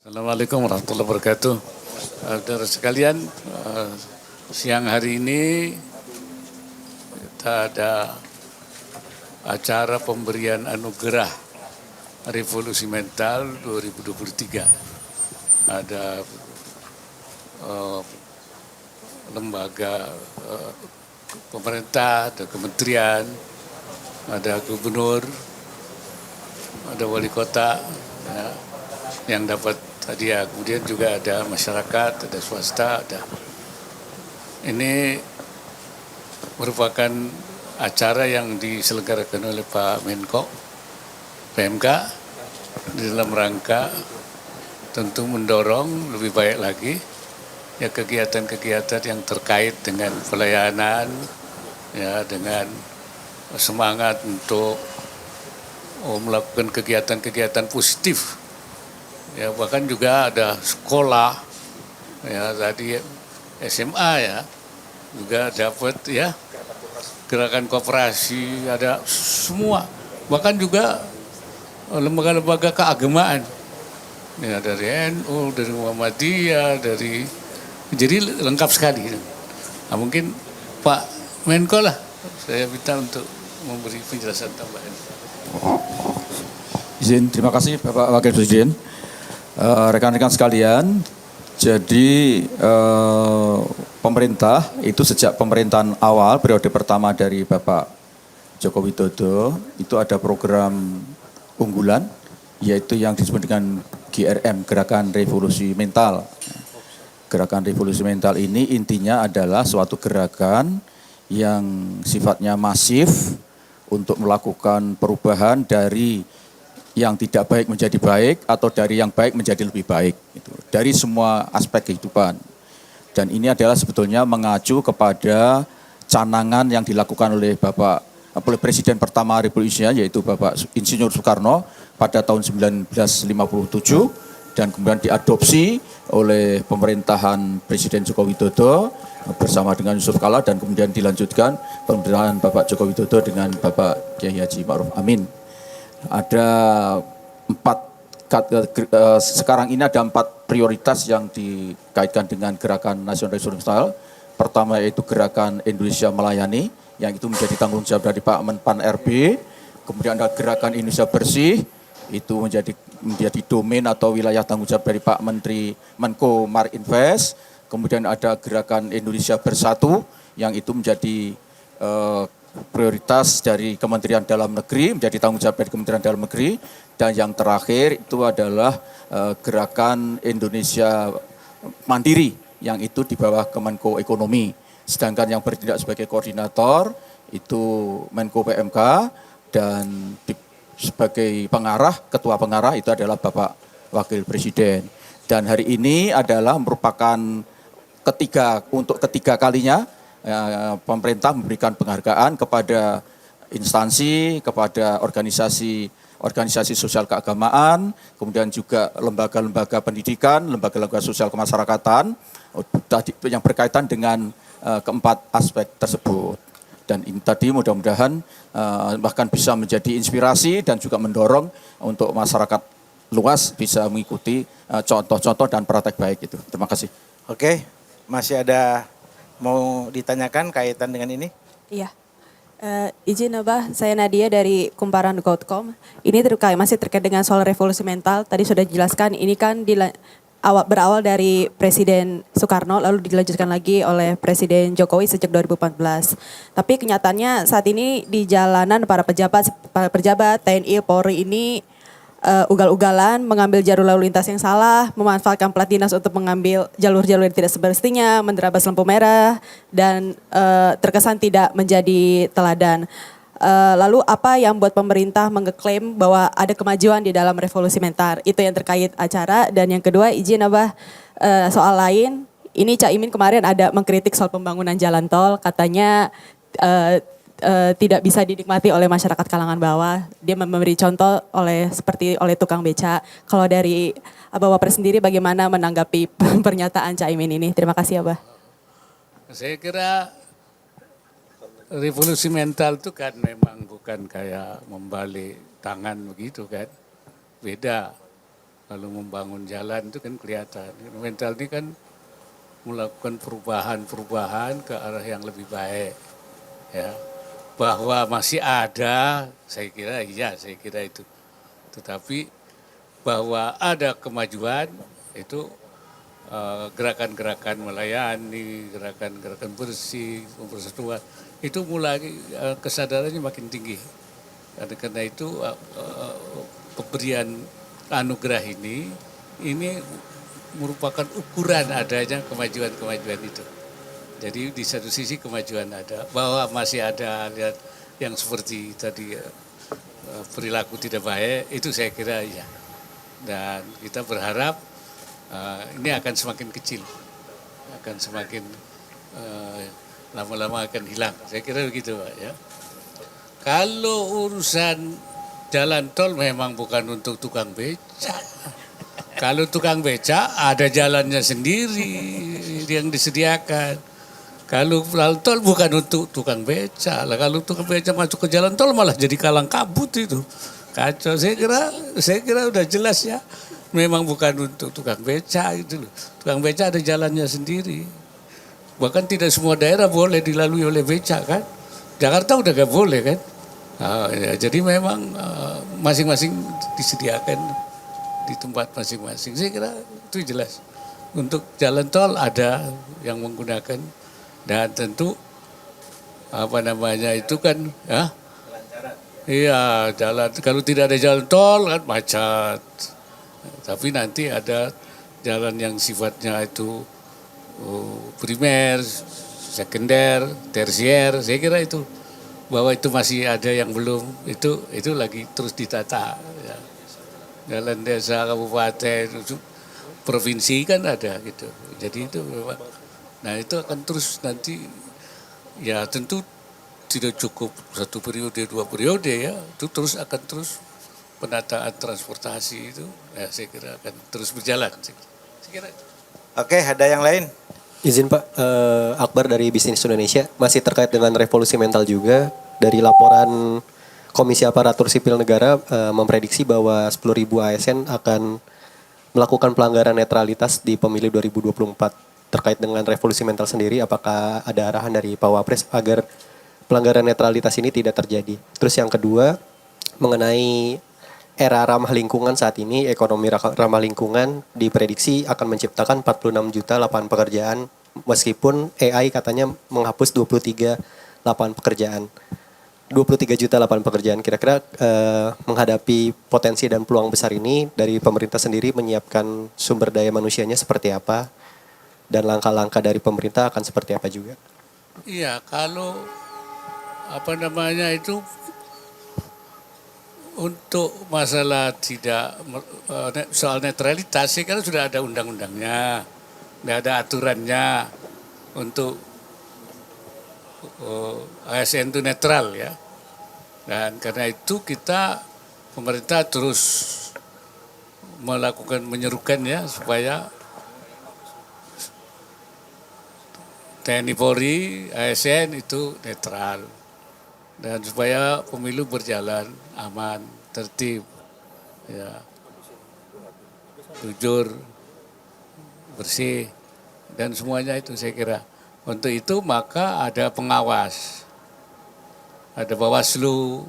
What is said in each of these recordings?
Assalamualaikum warahmatullahi wabarakatuh. Saudara sekalian, siang hari ini kita ada acara pemberian anugerah Revolusi Mental 2023. Ada lembaga pemerintah, ada kementerian, ada gubernur, ada wali kota, ya, yang dapat hadiah. Kemudian juga ada masyarakat, ada swasta, ada. Ini merupakan acara yang diselenggarakan oleh Pak Menko PMK di dalam rangka tentu mendorong lebih baik lagi ya kegiatan-kegiatan yang terkait dengan pelayanan, ya, dengan semangat untuk melakukan kegiatan-kegiatan positif. Ya, bahkan juga ada sekolah, ya tadi SMA ya, juga dapat ya gerakan koperasi, ada semua, bahkan juga lembaga-lembaga keagamaan, ya dari NU, dari Muhammadiyah, jadi lengkap sekali. Nah, mungkin Pak Menko lah, saya minta untuk memberi penjelasan tambahan. Izin, terima kasih Bapak Wakil Presiden. Rekan-rekan sekalian, jadi pemerintah itu sejak pemerintahan awal periode pertama dari Bapak Joko Widodo itu ada program unggulan yaitu yang disebut dengan GRM, Gerakan Revolusi Mental. Gerakan Revolusi Mental ini intinya adalah suatu gerakan yang sifatnya masif untuk melakukan perubahan dari yang tidak baik menjadi baik atau dari yang baik menjadi lebih baik, dari semua aspek kehidupan. Dan ini adalah sebetulnya mengacu kepada canangan yang dilakukan oleh Presiden pertama Republik Indonesia yaitu Bapak Insinyur Soekarno pada tahun 1957 dan kemudian diadopsi oleh pemerintahan Presiden Joko Widodo bersama dengan Yusuf Kala dan kemudian dilanjutkan pemerintahan Bapak Joko Widodo dengan Bapak Kiai Haji Ma'ruf Amin. Ada sekarang ini ada 4 prioritas yang dikaitkan dengan gerakan nasional revolusi mental. Pertama yaitu gerakan Indonesia Melayani, yang itu menjadi tanggung jawab dari Pak Menpan RB. Kemudian ada gerakan Indonesia Bersih, itu menjadi domain atau wilayah tanggung jawab dari Pak Menteri Menko Marinvest. Kemudian ada gerakan Indonesia Bersatu, yang itu menjadi prioritas dari Kementerian Dalam Negeri, menjadi tanggung jawab dari Kementerian Dalam Negeri. Dan yang terakhir itu adalah gerakan Indonesia Mandiri, yang itu di bawah Kemenko Ekonomi. Sedangkan yang bertindak sebagai koordinator itu Menko PMK dan sebagai pengarah, ketua pengarah itu adalah Bapak Wakil Presiden. Dan hari ini adalah merupakan untuk ketiga kalinya pemerintah memberikan penghargaan kepada instansi, kepada organisasi sosial keagamaan, kemudian juga lembaga-lembaga pendidikan, lembaga-lembaga sosial kemasyarakatan yang berkaitan dengan keempat aspek tersebut. Dan ini tadi mudah-mudahan bahkan bisa menjadi inspirasi dan juga mendorong untuk masyarakat luas bisa mengikuti contoh-contoh dan praktek baik itu. Terima kasih. Oke, masih ada mau ditanyakan kaitan dengan ini? Iya. Izin Abah, saya Nadia dari kumparan.com. Ini masih terkait dengan soal revolusi mental. Tadi sudah dijelaskan, ini kan berawal dari Presiden Soekarno, lalu dilanjutkan lagi oleh Presiden Jokowi sejak 2014. Tapi kenyataannya saat ini di jalanan para pejabat TNI, Polri ini ugal-ugalan mengambil jalur lalu lintas yang salah, memanfaatkan plat dinas untuk mengambil jalur-jalur yang tidak semestinya, menerabas lampu merah, dan terkesan tidak menjadi teladan. Lalu apa yang buat pemerintah mengklaim bahwa ada kemajuan di dalam revolusi mental? Itu yang terkait acara. Dan yang kedua, izin Abah, soal lain, ini Caimin kemarin ada mengkritik soal pembangunan jalan tol, katanya tidak bisa dinikmati oleh masyarakat kalangan bawah. Dia memberi contoh seperti oleh tukang beca. Kalau dari Abah Wapres sendiri bagaimana menanggapi pernyataan Caimin ini? Terima kasih Abah. Saya kira revolusi mental itu kan memang bukan kayak membalik tangan begitu kan. Beda. Kalau membangun jalan itu kan kelihatan. Mental ini kan melakukan perubahan-perubahan ke arah yang lebih baik. Ya. Bahwa masih ada, saya kira itu. Tetapi bahwa ada kemajuan itu gerakan-gerakan melayani, gerakan-gerakan bersih, persatuan, itu mulai kesadarannya makin tinggi. Karena itu pemberian anugerah ini merupakan ukuran adanya kemajuan-kemajuan itu. Jadi di satu sisi kemajuan ada, bahwa masih ada lihat yang seperti tadi perilaku tidak baik, itu saya kira iya. Dan kita berharap ini akan semakin kecil, akan semakin lama-lama akan hilang. Saya kira begitu Pak ya. Kalau urusan jalan tol memang bukan untuk tukang becak. Kalau tukang becak ada jalannya sendiri yang disediakan. Kalau jalan tol bukan untuk tukang becak. Kalau tukang becak masuk ke jalan tol malah jadi kalang kabut itu. Kacau. Saya kira udah jelas ya. Memang bukan untuk tukang becak itu loh. Tukang becak ada jalannya sendiri. Bahkan tidak semua daerah boleh dilalui oleh becak kan. Jakarta udah gak boleh kan. Ya, jadi memang masing-masing disediakan di tempat masing-masing. Saya kira itu jelas. Untuk jalan tol ada yang menggunakan dan tentu itu kan ya. Iya, jalan kalau tidak ada jalan tol kan macet. Tapi nanti ada jalan yang sifatnya itu primer, sekunder, tersier. Saya kira itu bahwa itu masih ada yang belum, itu lagi terus ditata. Ya. Jalan desa, kabupaten, provinsi kan ada gitu. Jadi itu memang, nah itu akan terus nanti, ya tentu tidak cukup 1 periode, 2 periode ya, itu terus akan terus penataan transportasi itu, ya saya kira akan terus berjalan. Saya kira. Oke, ada yang lain? Izin Pak, Akbar dari Bisnis Indonesia, masih terkait dengan revolusi mental juga. Dari laporan Komisi Aparatur Sipil Negara memprediksi bahwa 10.000 ASN akan melakukan pelanggaran netralitas di pemilu 2024. Terkait dengan revolusi mental sendiri, apakah ada arahan dari Pak Wapres agar pelanggaran netralitas ini tidak terjadi? Terus yang kedua, mengenai era ramah lingkungan saat ini, ekonomi ramah lingkungan diprediksi akan menciptakan 46 juta lapangan pekerjaan, meskipun AI katanya menghapus 23 lapangan pekerjaan. 23 juta lapangan pekerjaan, kira-kira menghadapi potensi dan peluang besar ini, dari pemerintah sendiri menyiapkan sumber daya manusianya seperti apa, dan langkah-langkah dari pemerintah akan seperti apa juga? Iya, kalau itu untuk masalah soal netralitas, saya kira sudah ada undang-undangnya, sudah ada aturannya untuk ASN itu netral ya. Dan karena itu pemerintah terus menyerukan ya supaya TNI Polri, ASN itu netral. Dan supaya pemilu berjalan aman, tertib, ya, jujur, bersih, dan semuanya itu saya kira. Untuk itu maka ada pengawas, ada Bawaslu,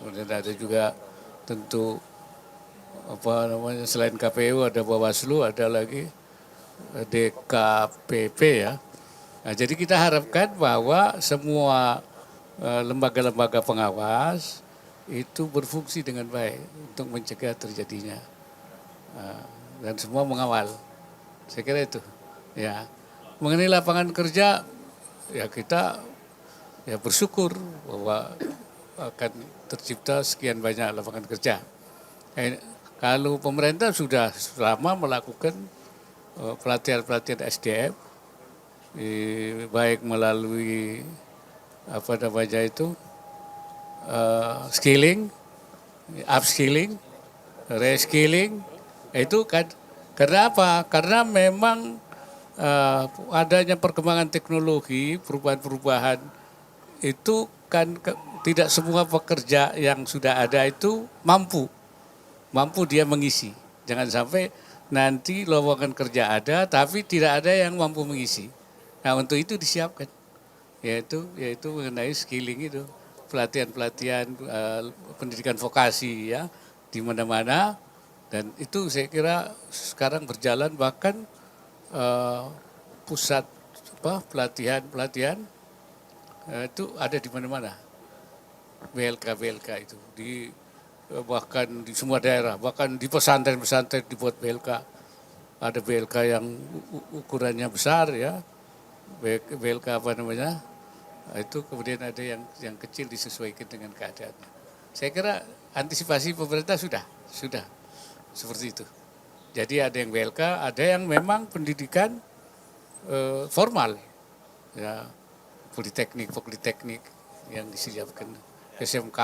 kemudian ada juga tentu selain KPU ada Bawaslu, ada lagi DKPP ya. Nah, jadi kita harapkan bahwa semua lembaga-lembaga pengawas itu berfungsi dengan baik untuk mencegah terjadinya dan semua mengawal. Saya kira itu. Ya, mengenai lapangan kerja, ya kita ya bersyukur bahwa akan tercipta sekian banyak lapangan kerja. Kalau pemerintah sudah lama melakukan pelatihan-pelatihan SDM, baik melalui skilling, upskilling, reskilling, itu kan karena apa? Karena memang adanya perkembangan teknologi, perubahan-perubahan itu kan tidak semua pekerja yang sudah ada itu mampu dia mengisi. Jangan sampai nanti lowongan kerja ada tapi tidak ada yang mampu mengisi. Nah untuk itu disiapkan, yaitu mengenai skilling itu, pelatihan-pelatihan pendidikan vokasi ya di mana-mana, dan itu saya kira sekarang berjalan, bahkan pusat pelatihan itu ada di mana-mana, BLK itu bahkan di semua daerah, bahkan di pesantren-pesantren dibuat BLK, ada BLK yang ukurannya besar ya. BLK itu kemudian ada yang kecil disesuaikan dengan keadaannya. Saya kira antisipasi pemerintah sudah seperti itu. Jadi ada yang BLK, ada yang memang pendidikan formal, ya politeknik yang disiapkan, SMK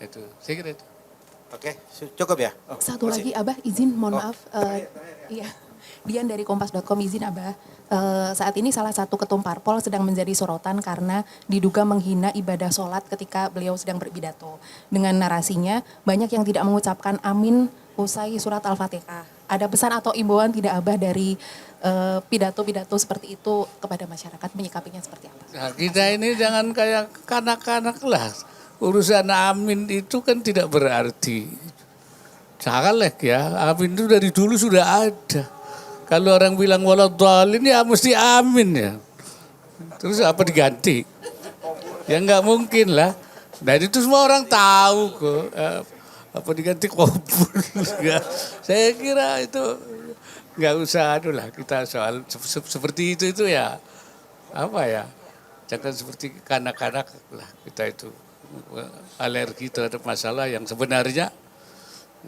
itu. Saya kira itu. Oke, cukup ya. Oh, Satu masih. lagi Abah izin mohon maaf. Iya. Dian dari Kompas.com izin Abah. Saat ini salah satu ketum parpol sedang menjadi sorotan karena diduga menghina ibadah sholat ketika beliau sedang berpidato. Dengan narasinya banyak yang tidak mengucapkan amin usai surat Al-Fatihah. Ada pesan atau imbauan tidak Abah dari pidato-pidato seperti itu kepada masyarakat, menyikapinya seperti apa? Nah, kita ini jangan kayak kanak-kanak lah. Urusan amin itu kan tidak berarti caleg ya. Amin itu dari dulu sudah ada. Kalau orang bilang waladhdallin ya mesti amin ya. Terus apa diganti? Ya nggak mungkin lah. Dan itu semua orang tahu kok. Apa diganti kubur? Saya kira itu nggak usah lah kita soal seperti itu ya. Apa ya? Jangan seperti kanak-kanak lah kita itu. Alergi terhadap masalah yang sebenarnya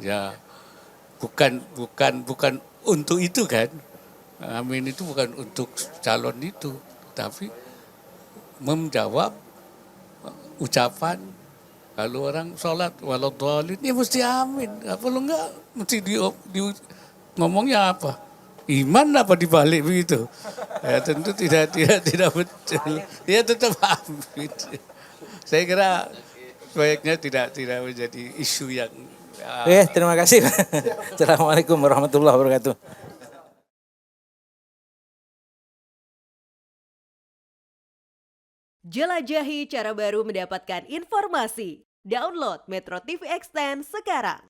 ya bukan untuk itu kan. Amin itu bukan untuk calon itu, tapi menjawab ucapan kalau orang sholat waladhdallin ya mesti amin. Apa lo enggak mesti di ngomongnya apa? Iman apa dibalik begitu? Ya tentu tidak betul. Ya tetap amin. Saya kira sebaiknya tidak menjadi isu yang Terima kasih. Assalamualaikum warahmatullahi wabarakatuh. Jelajahi cara baru mendapatkan informasi. Download Metro TV Extend sekarang.